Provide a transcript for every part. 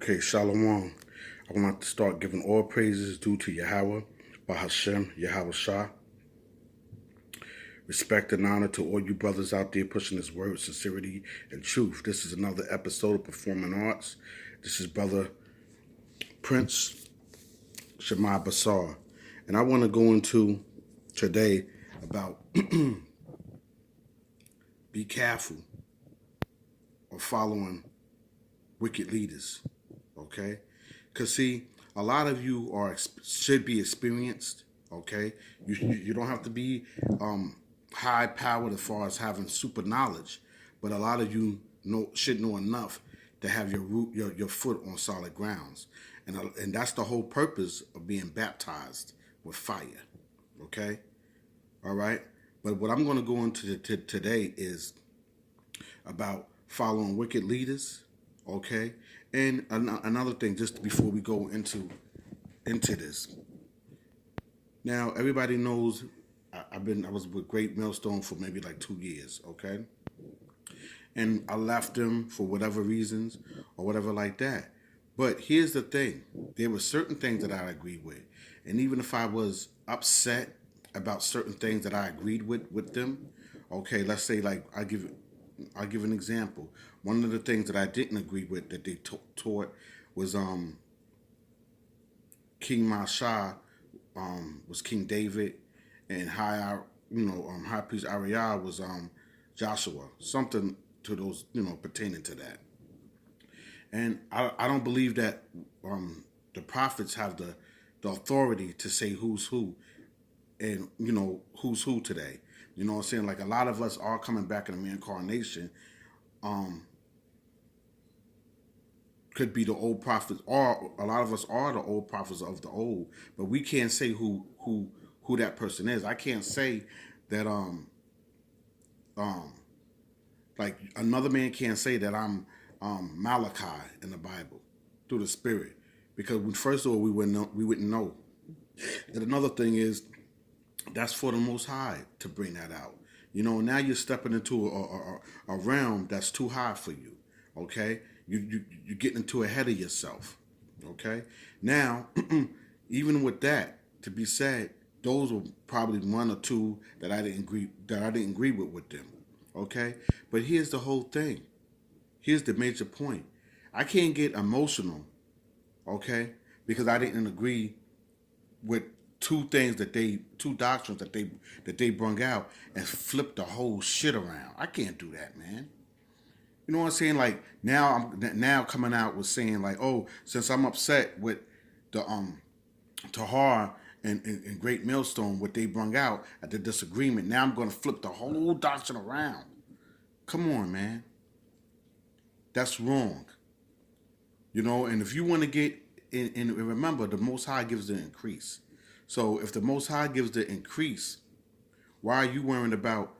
Okay, Shalom. I want to start giving all praises due to Yahweh, Bahashem, Yahweh Shah. Respect and honor to all you brothers out there pushing this word, sincerity, and truth. This is another episode of Performing Arts. This is Brother Prince Shemai Basar. And I want to go into today about be careful of following wicked leaders. Okay? Because, see, a lot of you should be experienced. Okay? You don't have to be high powered as far as having super knowledge, but a lot of you should know enough to have your foot on solid grounds, and that's the whole purpose of being baptized with fire. Okay, all right. But what I'm going to go into today is about following wicked leaders. Okay, and another thing, just before we go into this. Now, everybody knows I was with Great Millstone for maybe like 2 years, okay? And I left them for whatever reasons or whatever like that. But here's the thing. There were certain things that I agreed with. And even if I was upset about certain things that I agreed with them, okay, let's say like I'll give an example. One of the things that I didn't agree with that they taught was King Masha was King David, and High Priest Ariah was Joshua, something to those, pertaining to that. And I don't believe that the prophets have the authority to say who's who and who's who today. You know what I'm saying? Like, a lot of us are coming back in the reincarnation. Could be the old prophets, or a lot of us are the old prophets of the old, but we can't say who that person is. I can't say that like another man can't say that I'm Malachi in the Bible through the Spirit, because first of all we wouldn't know. And another thing is, that's for the Most High to bring that out. Now you're stepping into a realm that's too high for you. Okay, you're getting into ahead of yourself. Okay, now even with that to be said, those were probably one or two that I didn't agree with them. Okay, but here's the whole thing. Here's the major point. I can't get emotional, okay, because I didn't agree with two doctrines that they brung out and flipped the whole shit around. I can't do that, man. You know what I'm saying? Like, now I'm coming out with saying like, oh, since I'm upset with the Tahar and Great Millstone, what they brung out at the disagreement, now I'm going to flip the whole doctrine around. Come on, man. That's wrong. And if you want to get in, and remember, the Most High gives the increase. So if the Most High gives the increase, why are you worrying about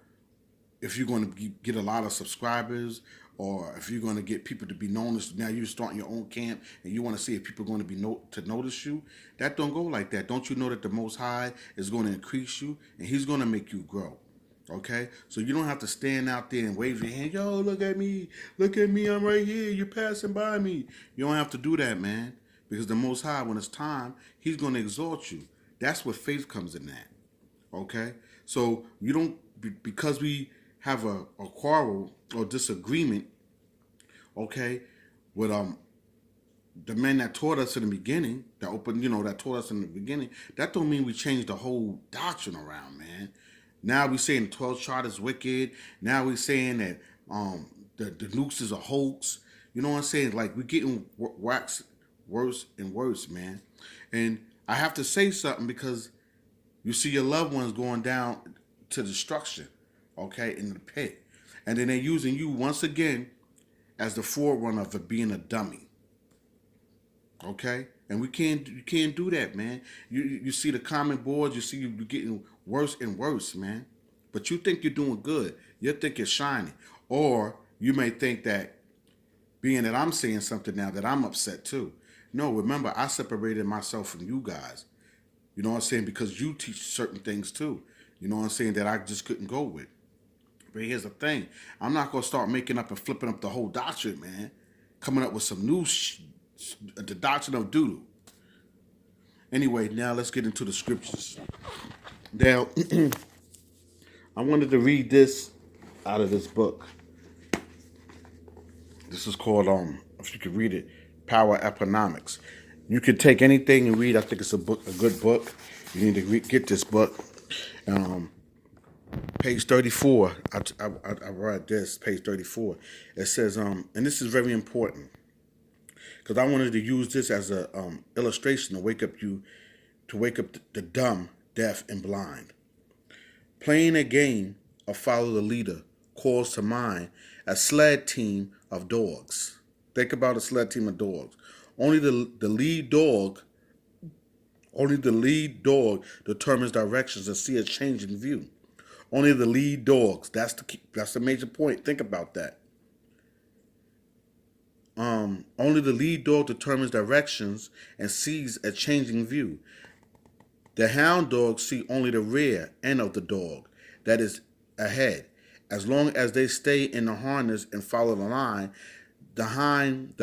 if you're going to get a lot of subscribers, or if you're going to get people to be noticed? Now you're starting your own camp and you want to see if people are going to be to notice you. That don't go like that. Don't you know that the Most High is going to increase you and He's going to make you grow? Okay, so you don't have to stand out there and wave your hand. Yo, look at me, I'm right here. You're passing by me. You don't have to do that, man, because the Most High, when it's time, He's going to exalt you. That's what faith comes in that. Okay, so you don't, because we have a quarrel or disagreement, okay, with the men that taught us in the beginning, that taught us in the beginning, that don't mean we change the whole doctrine around, man. Now we saying the 12 chart is wicked. Now we saying that the nukes is a hoax. You know what I'm saying? Like, we're getting waxed worse and worse, man. And I have to say something, because you see your loved ones going down to destruction, okay, in the pit. And then they're using you once again as the forerunner of being a dummy. Okay? And you can't do that, man. You see the comment boards, you see you getting worse and worse, man. But you think you're doing good. You think you're shining. Or you may think that, being that I'm saying something now, that I'm upset too. No, remember, I separated myself from you guys. You know what I'm saying? Because you teach certain things too. You know what I'm saying? That I just couldn't go with. But here's the thing. I'm not going to start making up and flipping up the whole doctrine, man. Coming up with some new the doctrine of doodle. Anyway, now let's get into the scriptures. Now, I wanted to read this out of this book. This is called, if you could read it, Power Economics. You could take anything and read. I think it's a good book. You need to get this book. Page 34. I read this. Page 34. It says, and this is very important because I wanted to use this as a illustration to wake up the dumb, deaf, and blind. Playing a game of follow the leader calls to mind a sled team of dogs. Think about a sled team of dogs. Only the lead dog determines directions and see a change in view. Only the lead dogs. That's the major point. Think about that. Only the lead dog determines directions and sees a changing view. The hound dogs see only the rear end of the dog, that is ahead. As long as they stay in the harness and follow the line, the hind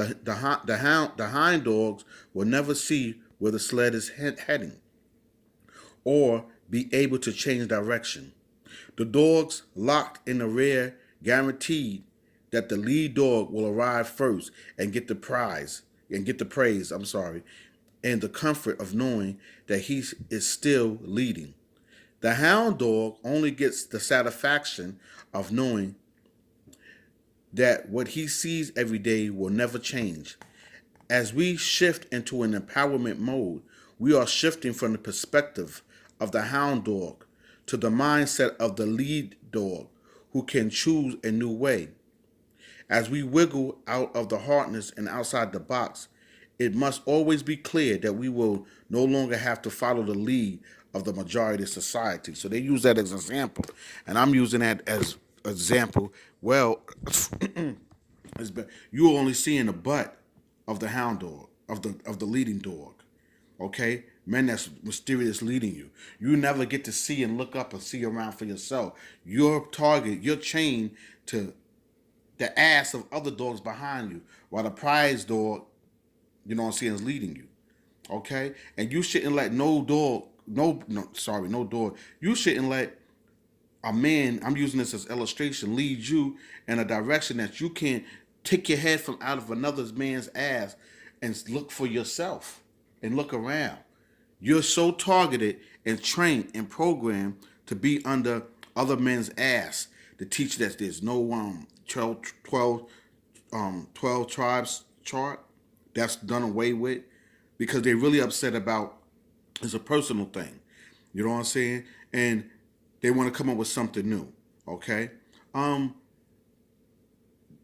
dogs will never see where the sled is heading or be able to change direction. The dogs locked in the rear guaranteed that the lead dog will arrive first and get the praise, and the comfort of knowing that he is still leading. The hound dog only gets the satisfaction of knowing that what he sees every day will never change. As we shift into an empowerment mode, we are shifting from the perspective of the hound dog to the mindset of the lead dog who can choose a new way. As we wiggle out of the hardness and outside the box, it must always be clear that we will no longer have to follow the lead of the majority of society. So they use that as an example, and I'm using that as an example. Well, you're only seeing the butt of the hound dog, of the leading dog. Okay, man, that's mysterious leading you. You never get to see and look up and see around for yourself. Your target, your chain to the ass of other dogs behind you, while the prize dog, is leading you. Okay, and you shouldn't let no dog. You shouldn't let a man, I'm using this as illustration, lead you in a direction that you can't take your head from out of another man's ass and look for yourself and look around. You're so targeted and trained and programmed to be under other men's ass to teach that there's no 12 tribes chart. That's done away with because they're really upset about it's a personal thing. You know what I'm saying? And they want to come up with something new. Okay? Then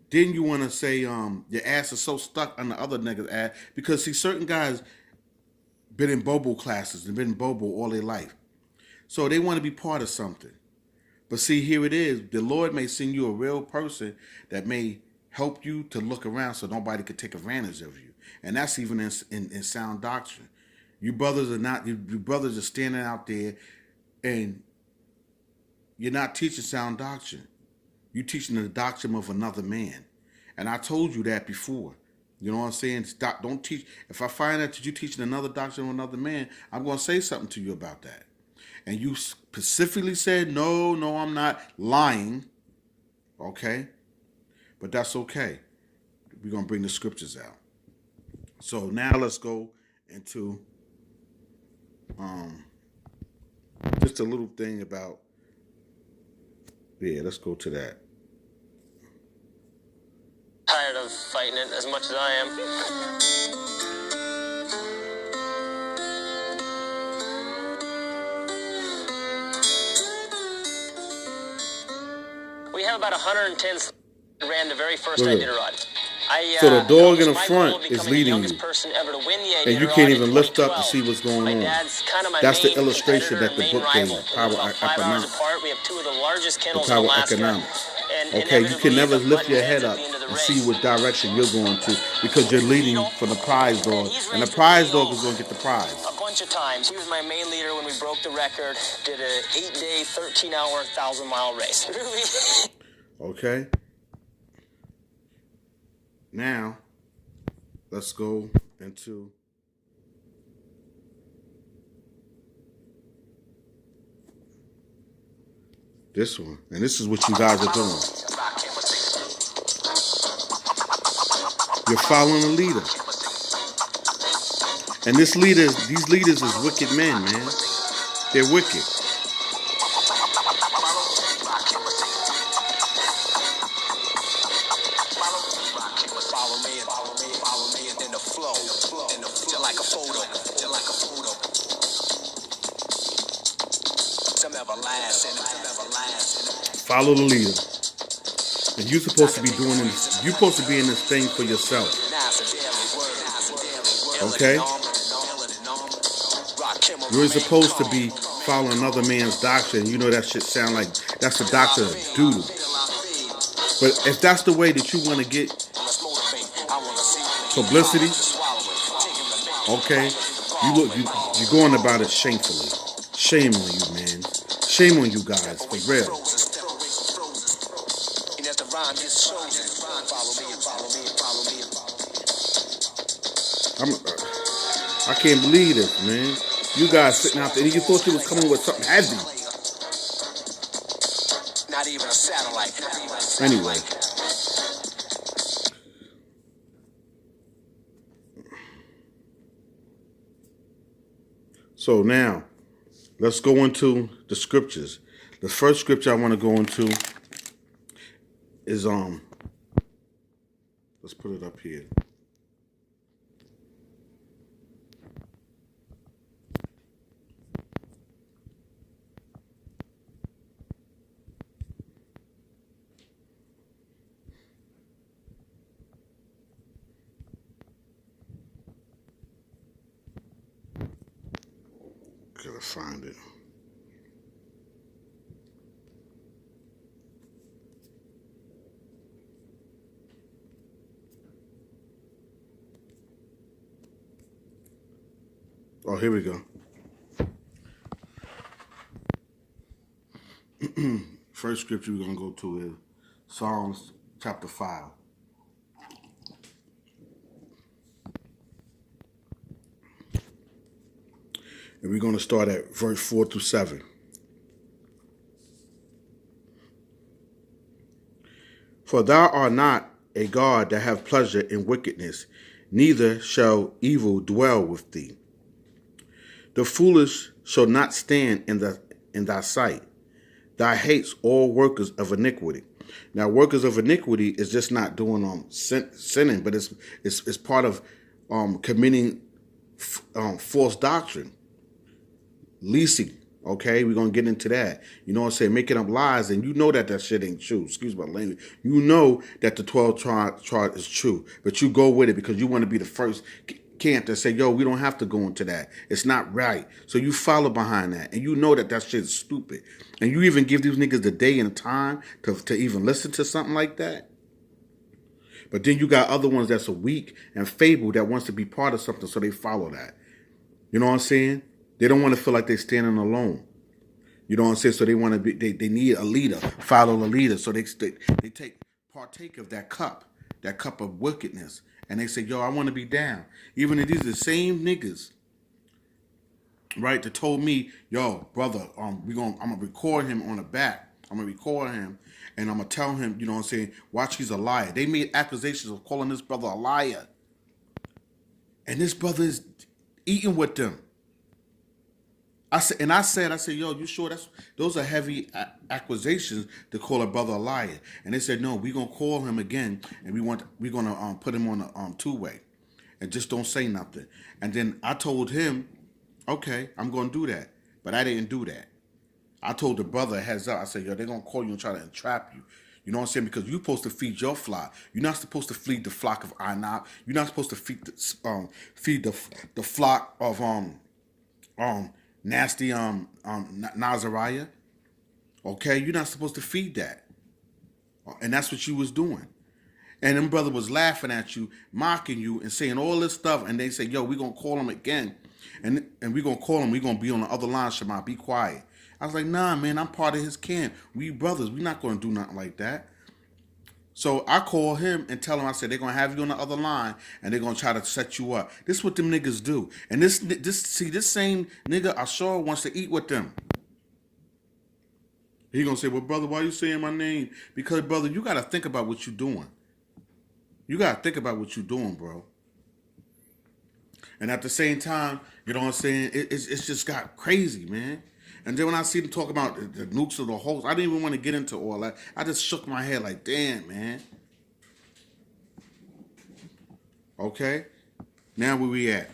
you want to say your ass is so stuck on the other nigga's ass because see certain guys been in Bobo classes and been Bobo all their life. So they want to be part of something. But see, here it is. The Lord may send you a real person that may help you to look around so nobody could take advantage of you. And that's even in sound doctrine. You brothers are standing out there and you're not teaching sound doctrine. You're teaching the doctrine of another man. And I told you that before. You know what I'm saying? Don't teach. If I find out that you're teaching another doctrine of another man, I'm going to say something to you about that. And you specifically said, no, I'm not lying. Okay? But that's okay. We're going to bring the scriptures out. So now let's go into just a little thing about, let's go to that. Tired of fighting it as much as I am. We have about 110 ran the very first Iditarod. So the dog in the front is leading you, and you can't even lift up to see what's going on. That's the illustration that the book gave you, Power Economics. The Power Economics. Okay, you can never lift your head up and see what direction you're going to because you're leading for the prize dog, and the prize dog is going to get the prize. A bunch of times. He was my main leader when we broke the record. Did an 8-day, 13-hour, 1,000-mile race. Really? Okay. Now, let's go into this one. And this is what you guys are doing. You're following a leader. And these leaders is wicked men, man. They're wicked. Follow the leader. And you're supposed to be doing this. You're supposed to be in this thing for yourself. Okay? You're supposed to be following another man's doctrine. You know that shit sound like that's the doctrine of doodle. But if that's the way that you want to get publicity, okay, you're going about it shamefully. Shame on you, man. Shame on you guys, for real. I can't believe this, man. You guys sitting out there, and you thought you was coming with something heavy. Not even a satellite. Anyway. So now, let's go into the scriptures. The first scripture I want to go into is let's put it up here. Gotta find it. Oh, here we go. First scripture we're going to go to is Psalms chapter 5. And we're going to start at verse 4 through 7. For thou art not a God that have pleasure in wickedness, neither shall evil dwell with thee. The foolish shall not stand in thy sight. Thou hates all workers of iniquity. Now, workers of iniquity is just not doing sinning, but it's part of committing false doctrine, leasing. Okay, we're gonna get into that. You know what I'm saying? Making up lies, and you know that shit ain't true. Excuse my language. You know that the 12 chart is true, but you go with it because you want to be the first camp that say, yo, we don't have to go into that. It's not right. So you follow behind that, and you know that shit is stupid. And you even give these niggas the day and time to even listen to something like that. But then you got other ones that's weak and fable that wants to be part of something, so they follow that. You know what I'm saying? They don't want to feel like they're standing alone. You know what I'm saying? So they want to be. They need a leader. Follow the leader. So they partake of that cup of wickedness, and they say, "Yo, I want to be down." Even if these are the same niggas, right? That told me, "Yo, brother, I'm gonna record him on the back. I'm gonna record him, and I'm gonna tell him, you know what I'm saying? Watch, he's a liar." They made accusations of calling this brother a liar, and this brother is eating with them. I said, yo, you sure those are heavy accusations to call a brother a liar? And they said, no, we're gonna call him again, and we're gonna put him on a two-way, and just don't say nothing. And then I told him, okay, I'm gonna do that, but I didn't do that. I told the brother heads up. I said, yo, they're gonna call you and try to entrap you. You know what I'm saying? Because you're supposed to feed your flock. You're not supposed to feed the flock of Anak. You're not supposed to feed the flock of nasty Nazariah. Okay, you're not supposed to feed that, and that's what you was doing. And them brother was laughing at you, mocking you, and saying all this stuff. And they say, "Yo, we gonna call him again, and we gonna call him. We gonna be on the other line. Shema, be quiet." I was like, "Nah, man, I'm part of his camp. We brothers. We not gonna do nothing like that." So I call him and tell him, I said, they're going to have you on the other line and they're going to try to set you up. This is what them niggas do. And this same nigga I saw wants to eat with them. He going to say, well, brother, why you saying my name? Because, brother, you got to think about what you're doing. You got to think about what you're doing, bro. And at the same time, you know what I'm saying? It's just got crazy, man. And then when I see them talk about the nukes of the host, I didn't even want to get into all that. I just shook my head like, damn, man. Okay? Now where we at?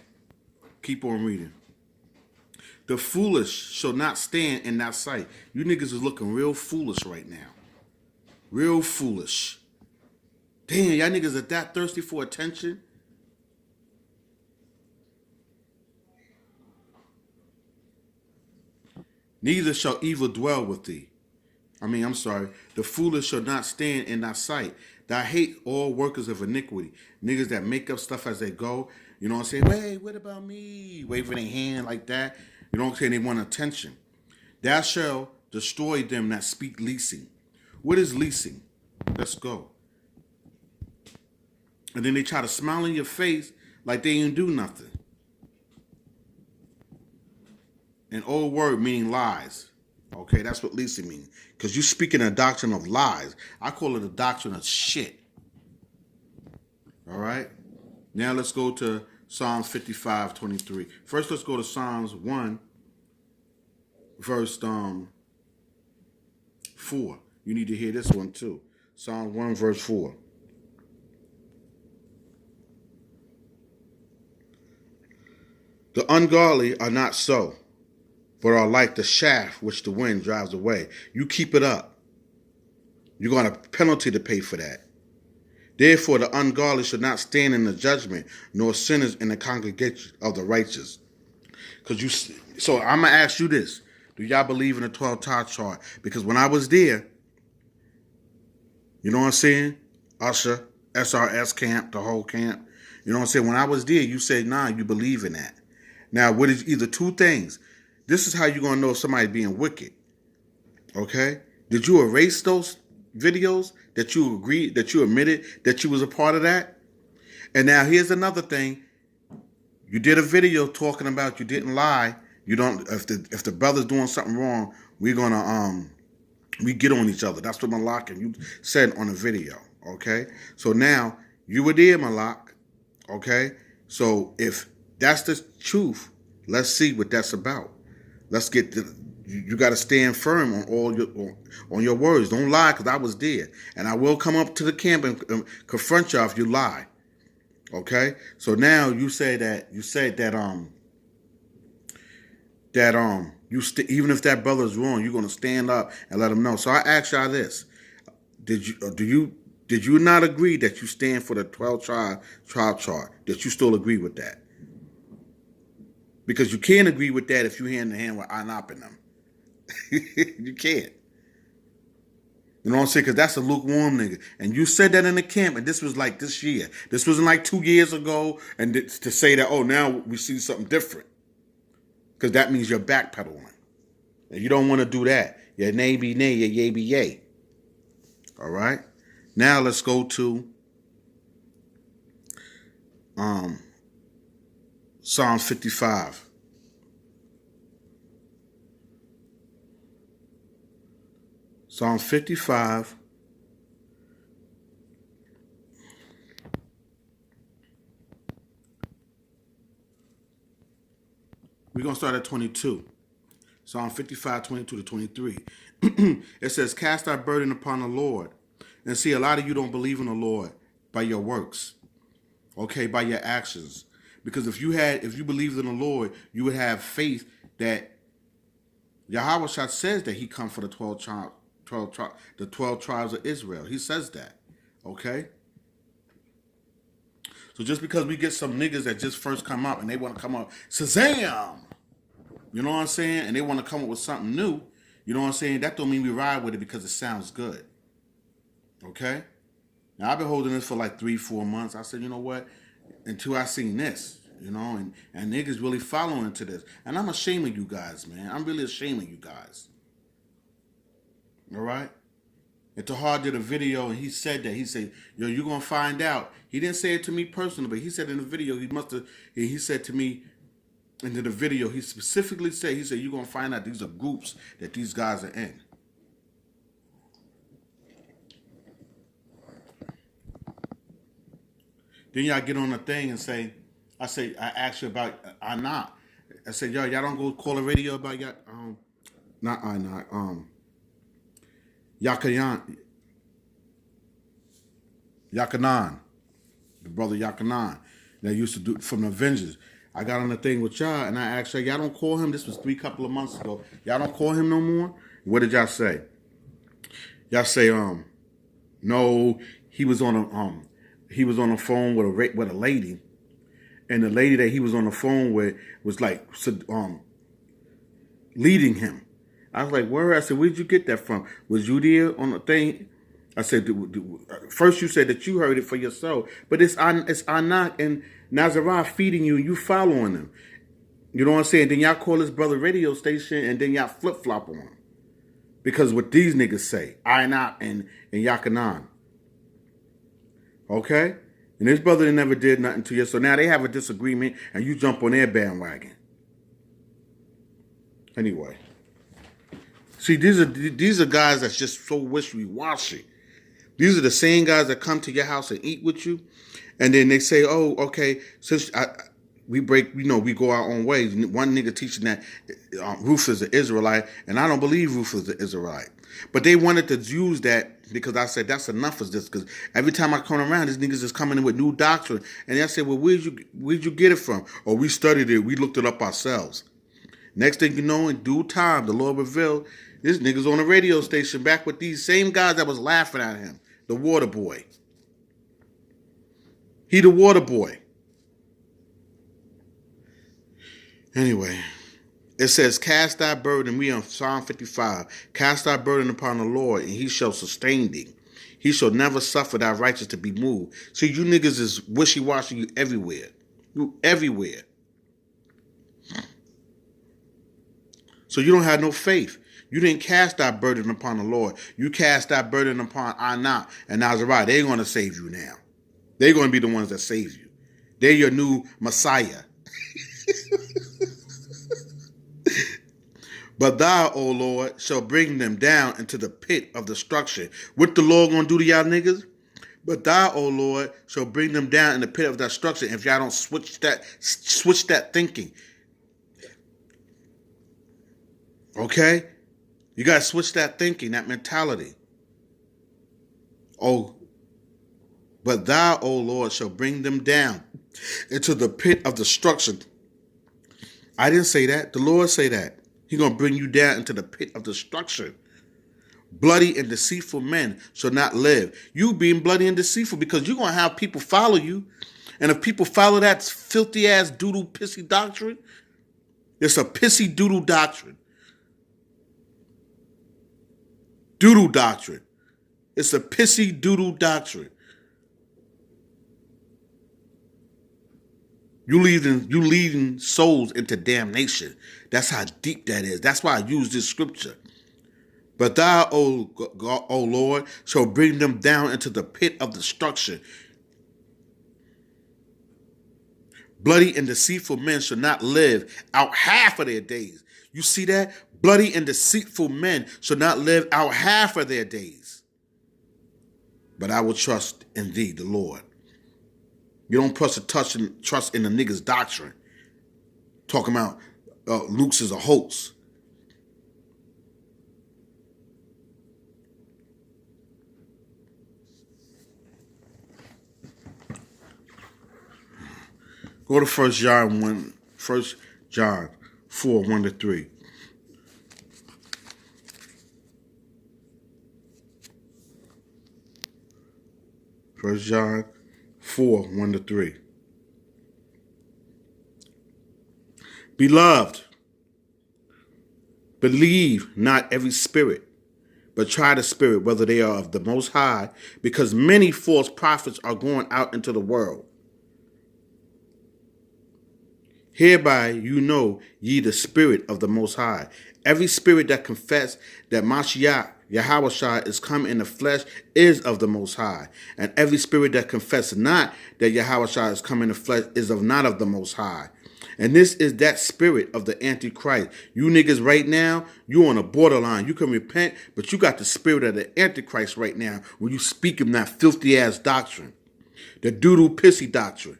Keep on reading. The foolish shall not stand in that sight. You niggas is looking real foolish right now. Real foolish. Damn, y'all niggas are that thirsty for attention? Neither shall evil dwell with thee. I'm sorry. The foolish shall not stand in thy sight. Thou hate all workers of iniquity. Niggas that make up stuff as they go. You know what I'm saying? Hey, what about me? Waving their hand like that. You know what I'm saying? They want attention. Thou shalt destroy them that speak leasing. What is leasing? Let's go. And then they try to smile in your face like they didn't do nothing. An old word meaning lies. Okay, that's what leasing means. Because you speaking a doctrine of lies. I call it a doctrine of shit. All right? Now let's go to Psalms 55:23. First, let's go to Psalms 1, verse 4. You need to hear this one too. Psalms 1, verse 4. The ungodly are not so, but are like the shaft which the wind drives away. You keep it up. You're going to have a penalty to pay for that. Therefore, the ungodly should not stand in the judgment, nor sinners in the congregation of the righteous. So I'm going to ask you this. Do y'all believe in the 12-tribe chart? Because when I was there, you know what I'm saying? Usher, SRS camp, the whole camp. You know what I'm saying? When I was there, you said, nah, you believe in that. Now, what is either two things? This is how you're going to know if somebody's being wicked. Okay? Did you erase those videos that you agreed, that you admitted that you was a part of that? And now here's another thing. You did a video talking about you didn't lie. You don't, if the brother's doing something wrong, we're going to, we get on each other. That's what Malak and you said on the video. Okay? So now you were there, Malak. Okay? So if that's the truth, let's see what that's about. Let's get the. You got to stand firm on on your words. Don't lie, because I was there, and I will come up to the camp and confront y'all if you lie. Okay. So now you say that even if that brother's wrong, you're gonna stand up and let him know. So I ask y'all this: Did you not agree that you stand for the 12-tribe chart? That you still agree with that? Because you can't agree with that if you hand in hand with Anop and them. You can't. You know what I'm saying? Because that's a lukewarm nigga. And you said that in the camp, and this was like this year. This wasn't like 2 years ago, and to say that, oh, now we see something different. Because that means you're backpedaling. And you don't want to do that. Your nay be nay, your yay be yay. All right? Now let's go to Psalm 55. Psalm 55. We're going to start at 22. Psalm 55, 22 to 23. It says, cast thy burden upon the Lord. And see, a lot of you don't believe in the Lord by your works. Okay, by your actions. Because if you believed in the Lord, you would have faith that Yahweh says that he come for the 12 tribes of Israel. He says that. Okay? So just because we get some niggas that just first come up and they want to come up, Shazam! You know what I'm saying? And they want to come up with something new. You know what I'm saying? That don't mean we ride with it because it sounds good. Okay? Now, I've been holding this for like 3-4 months. I said, you know what? Until I seen this, you know, and niggas really following to this. And I'm ashamed of you guys, man. I'm really ashamed of you guys. All right? And Tahar did a video and he said that. He said, yo, you're going to find out. He didn't say it to me personally, but he said in the video, he said to me into the video, he specifically said, you're going to find out these are groups that these guys are in. Then y'all get on the thing and say, I asked you about Anak. I said, y'all don't go call the radio about y'all, not Anak, Yakanan, the brother Yakanan, that used to do from the Avengers. I got on the thing with y'all and I asked y'all don't call him. This was couple of months ago. Y'all don't call him no more? What did y'all say? Y'all say, no, he was on the phone with a lady, and the lady that he was on the phone with was like leading him. I was like, where? I said, where'd you get that from? Was you there on the thing? I said, first you said that you heard it for yourself, but it's Anak and Nazarah feeding you and you following them. You know what I'm saying? Then y'all call this brother radio station and then y'all flip-flop on him. Because what these niggas say, Anak and Yakanan. Okay? And this brother never did nothing to you, so now they have a disagreement and you jump on their bandwagon. Anyway. See, these are guys that's just so wishy-washy. These are the same guys that come to your house and eat with you, and then they say, "Oh, okay, since we go our own ways." One nigga teaching that Ruth is an Israelite, and I don't believe Ruth is an Israelite. But they wanted to use that because I said that's enough of this. Because every time I come around, these niggas is coming in with new doctrine, and I said, "Well, where'd you get it from?" Or we studied it, we looked it up ourselves. Next thing you know, in due time, the Lord revealed this nigga's on a radio station back with these same guys that was laughing at him. The water boy. He the water boy. Anyway, it says, cast thy burden, we on Psalm 55, cast thy burden upon the Lord, and he shall sustain thee. He shall never suffer thy righteous to be moved. See, you niggas is wishy-washy, you everywhere. You everywhere. So you don't have no faith. You didn't cast thy burden upon the Lord. You cast thy burden upon Anak and Nazarah. They're going to save you now. They're going to be the ones that save you. They're your new Messiah. But thou, O Lord, shall bring them down into the pit of destruction. What the Lord going to do to y'all niggas? But thou, O Lord, shall bring them down in the pit of destruction if y'all don't switch that thinking. Okay? You got to switch that thinking, that mentality. Oh, but thou, O Lord, shall bring them down into the pit of destruction. I didn't say that. The Lord say that. He's going to bring you down into the pit of destruction. Bloody and deceitful men shall not live. You being bloody and deceitful because you're going to have people follow you. And if people follow that filthy ass doodle pissy doctrine, it's a pissy doodle doctrine. Doodle doctrine. It's a pissy doodle doctrine. You leading souls into damnation. That's how deep that is. That's why I use this scripture. But thou, O Lord, shall bring them down into the pit of destruction. Bloody and deceitful men shall not live out half of their days. You see that? Bloody and deceitful men shall not live out half of their days. But I will trust in thee, the Lord. You don't trust in the nigga's doctrine. Talking about Luke's is a hoax. Go to 1 John 4, 1-3. 1 John 4, 1-3. Beloved, believe not every spirit, but try the spirit whether they are of the Most High, because many false prophets are going out into the world. Hereby you know ye the spirit of the Most High. Every spirit that confess that Mashiach Yahushua is come in the flesh is of the Most High. And every spirit that confesses not that Yahushua is come in the flesh is of not of the Most High. And this is that spirit of the Antichrist. You niggas right now, you on a borderline. You can repent, but you got the spirit of the Antichrist right now when you speak of that filthy ass doctrine. The doodle pissy doctrine.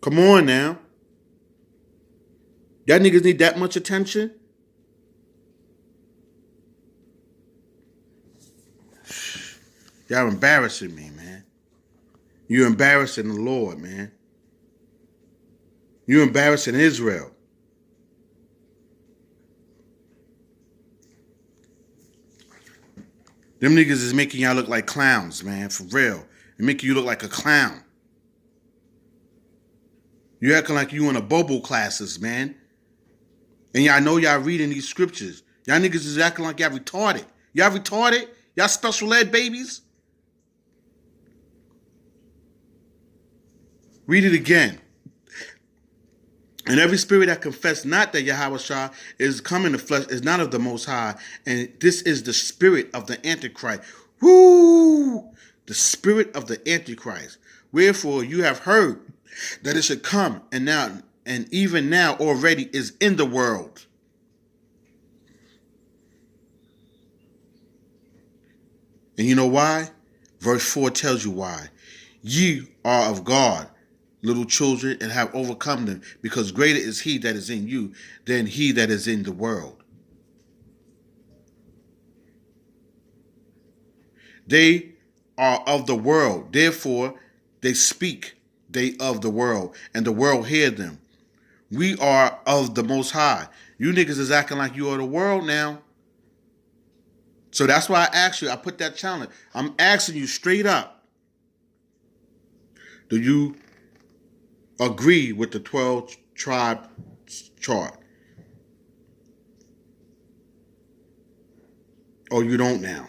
Come on now. Y'all niggas need that much attention? Y'all embarrassing me, man. You're embarrassing the Lord, man. You're embarrassing Israel. Them niggas is making y'all look like clowns, man, for real. They're making you look like a clown. You acting like you in a Bobo classes, man. And y'all know y'all reading these scriptures. Y'all niggas is acting like y'all retarded. Y'all retarded? Y'all special ed babies? Read it again. And every spirit that confess not that Yahushua is come in the flesh is not of the Most High. And this is the spirit of the Antichrist. Woo! The spirit of the Antichrist. Wherefore you have heard that it should come, and even now already is in the world. And you know why? Verse 4 tells you why. Ye are of God, little children, and have overcome them, because greater is he that is in you than he that is in the world. They are of the world, therefore they speak, they of the world, and the world hear them. We are of the Most High. You niggas is acting like you are the world now. So that's why I asked you, I put that challenge. I'm asking you straight up. Do you agree with the 12 tribe chart? Or you don't now?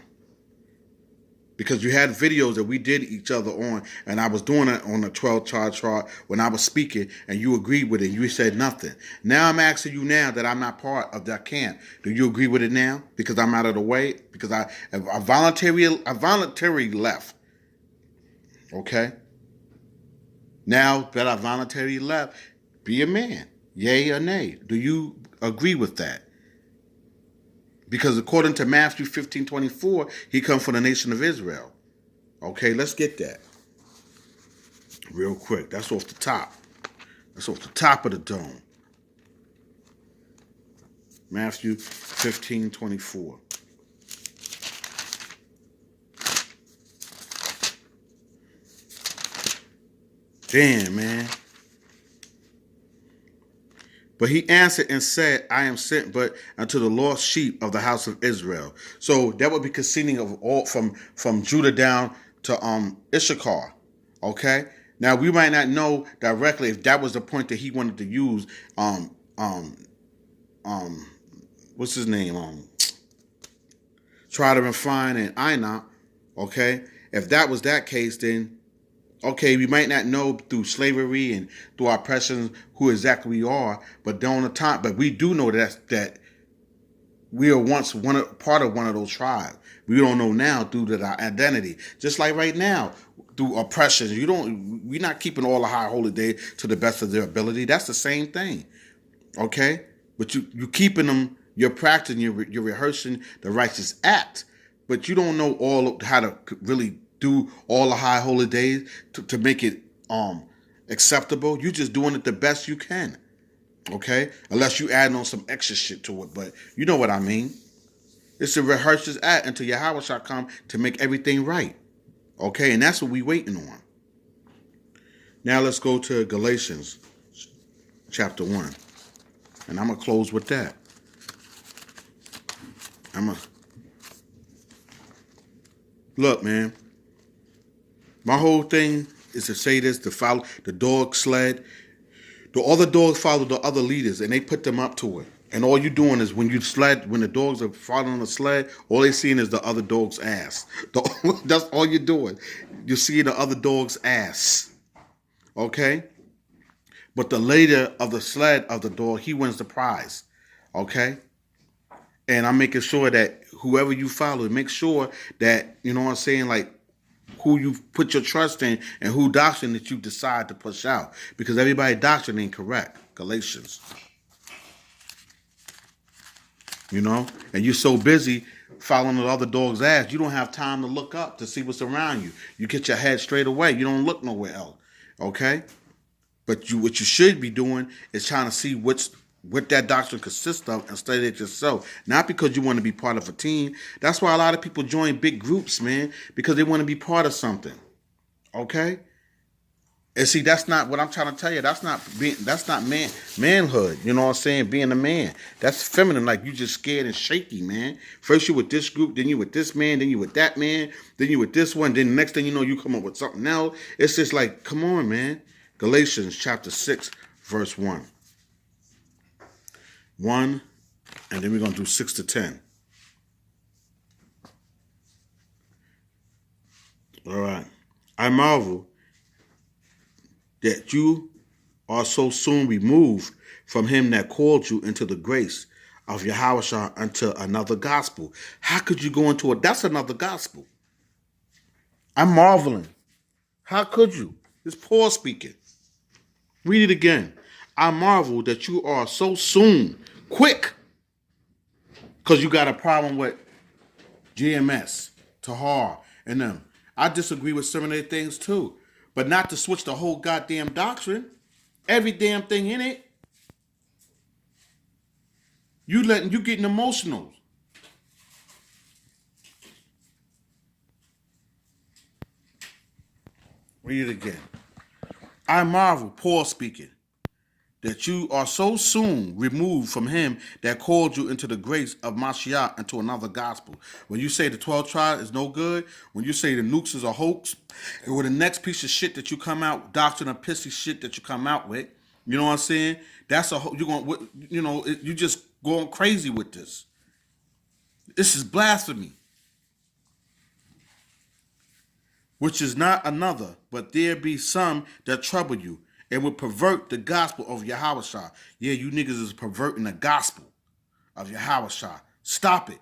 Because you had videos that we did each other on, and I was doing it on the 12 tribe chart when I was speaking, and you agreed with it. You said nothing. Now I'm asking you now that I'm not part of that camp. Do you agree with it now? Because I'm out of the way? Because I voluntarily left. Okay? Now that I voluntarily left, be a man. Yay or nay? Do you agree with that? Because according to Matthew 15:24, he come from the nation of Israel. Okay, let's get that. Real quick. That's off the top. That's off the top of the dome. Matthew 15:24. Damn, man. But he answered and said, I am sent but unto the lost sheep of the house of Israel. So that would be consisting of all from Judah down to Issachar. Okay? Now we might not know directly if that was the point that he wanted to use what's his name? Try to refine and Enoch. Okay? If that was that case, then okay, we might not know through slavery and through our oppression who exactly we are, but we do know that we are once part of one of those tribes. We don't know now due to our identity. Just like right now, through oppression, we're not keeping all the high holy days to the best of their ability. That's the same thing. Okay? But you keeping them, you're practicing, you're rehearsing the righteous act, but you don't know how to really do all the high holy days to make it acceptable. You just doing it the best you can. Okay? Unless you add on some extra shit to it. But you know what I mean. It's a rehearsed act until Yahweh shall come to make everything right. Okay? And that's what we waiting on. Now let's go to Galatians chapter 1. And I'm going to close with that. Look, man. My whole thing is to say this, to follow the dog sled. The other dogs follow the other leaders, and they put them up to it. And all you're doing is when the dogs are following the sled, all they're seeing is the other dog's ass. That's all you're doing. You're seeing the other dog's ass. Okay? But the leader of the sled of the dog, he wins the prize. Okay? And I'm making sure that whoever you follow, make sure that, you know what I'm saying, like who you put your trust in and who doctrine that you decide to push out. Because everybody doctrine ain't correct. Galatians. You know? And you're so busy following the other dog's ass, you don't have time to look up to see what's around you. You get your head straight away. You don't look nowhere else. Okay? But what you should be doing is trying to see what that doctrine consists of and study it yourself. Not because you want to be part of a team. That's why a lot of people join big groups, man, because they want to be part of something. Okay? And see, that's not what I'm trying to tell you. That's not manhood. You know what I'm saying? Being a man. That's feminine. Like you just scared and shaky, man. First you with this group, then you with this man, then you with that man, then you with this one, then the next thing you know, you come up with something else. It's just like, come on, man. Galatians chapter 6, verse 1. 1, and then we're going to do 6 to 10. All right. I marvel that you are so soon removed from him that called you into the grace of Yahushua unto another gospel. How could you go into it? That's another gospel. I'm marveling. How could you? It's Paul speaking. Read it again. I marvel that you are so soon, quick, because you got a problem with GMS, Tahar, and them. I disagree with some of their things too, but not to switch the whole goddamn doctrine. Every damn thing in it. You getting emotional. Read it again. I marvel, Paul speaking, that you are so soon removed from him that called you into the grace of Mashiach into another gospel. When you say the 12 tribes is no good, when you say the nukes is a hoax, and with the next piece of shit that you come out, doctrine of pissy shit that you come out with, you know what I'm saying? That's you're going, you know, you just going crazy with this. This is blasphemy. Which is not another, but there be some that trouble you and will pervert the gospel of Yahushua. Yeah, you niggas is perverting the gospel of Yahushua. Stop it.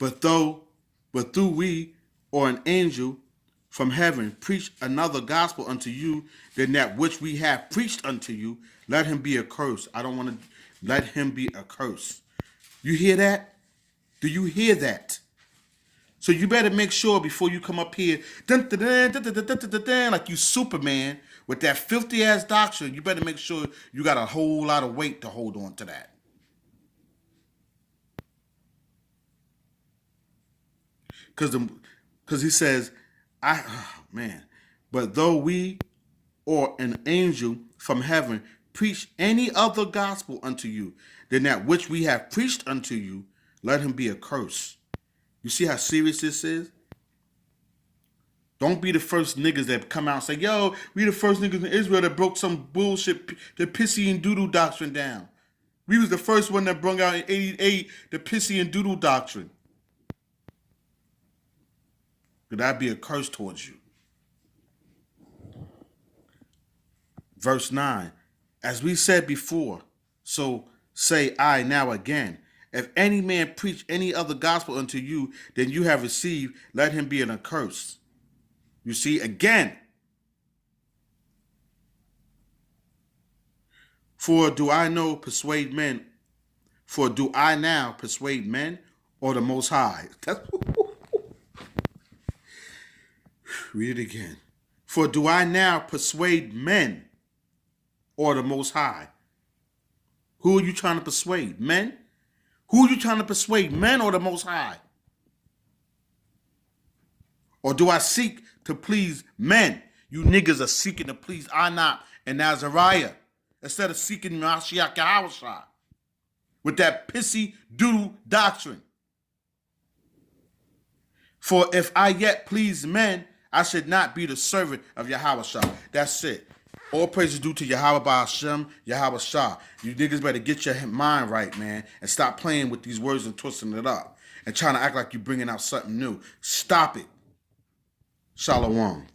But through we or an angel from heaven preach another gospel unto you than that which we have preached unto you, let him be accursed. I don't want to let him be accursed. You hear that? Do you hear that? So you better make sure before you come up here, like you Superman with that filthy ass doctrine, you better make sure you got a whole lot of weight to hold on to that. Because he says, but though we or an angel from heaven preach any other gospel unto you than that which we have preached unto you, let him be accursed. You see how serious this is? Don't be the first niggas that come out and say, yo, we the first niggas in Israel that broke some bullshit, the pissy and doodle doctrine down. We was the first one that brung out in 88 the pissy and doodle doctrine. Could that be a curse towards you? Verse 9, as we said before, so say I now again, if any man preach any other gospel unto you than you have received, let him be an accursed. You see, again. For do I now persuade men or the Most High? Read it again. For do I now persuade men or the Most High? Who are you trying to persuade? Men? Who are you trying to persuade? Men or the Most High? Or do I seek to please men? You niggas are seeking to please Anak and Azariah instead of seeking Mashiach Yahushua with that pissy doodle doctrine. For if I yet please men, I should not be the servant of Yahushua. That's it. All praises due to Yahweh by Hashem, Yahweh Shah. You niggas better get your mind right, man, and stop playing with these words and twisting it up and trying to act like you're bringing out something new. Stop it. Shalom.